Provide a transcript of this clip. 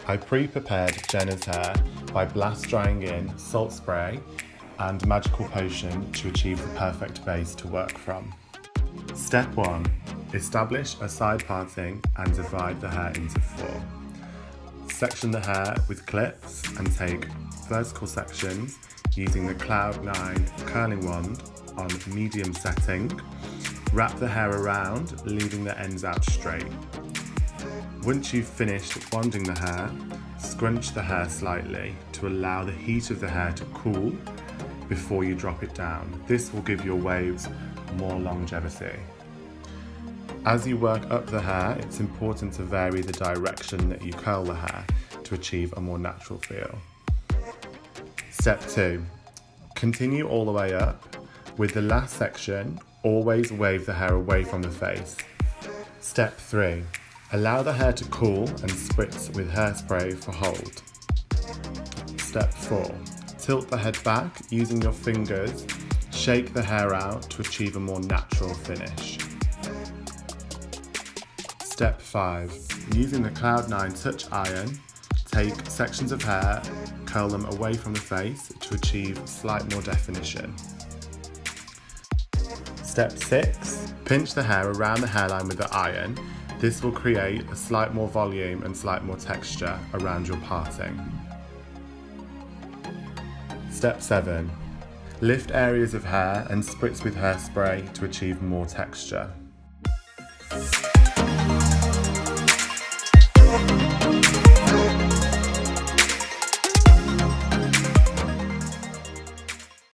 I pre-prepared Jenna's hair by blast drying in salt spray and magical potion to achieve the perfect base to work from. Step 1. Establish a side parting and divide the hair into 4. Section the hair with clips and take vertical sections using the Cloud9 curling wand on medium setting. Wrap the hair around, leaving the ends out straight. Once you've finished wanding the hair, scrunch the hair slightly to allow the heat of the hair to cool before you drop it down. This will give your waves more longevity. As you work up the hair, it's important to vary the direction that you curl the hair to achieve a more natural feel. Step 2. Continue all the way up. With the last section, always wave the hair away from the face. Step 3. Allow the hair to cool and spritz with hairspray for hold. Step 4. Tilt the head back using your fingers. Shake the hair out to achieve a more natural finish. Step 5. Using the Cloud9 touch iron, take sections of hair, curl them away from the face to achieve slight more definition. Step 6. Pinch the hair around the hairline with the iron. This will create a slight more volume and slight more texture around your parting. Step 7. Lift areas of hair and spritz with hairspray to achieve more texture.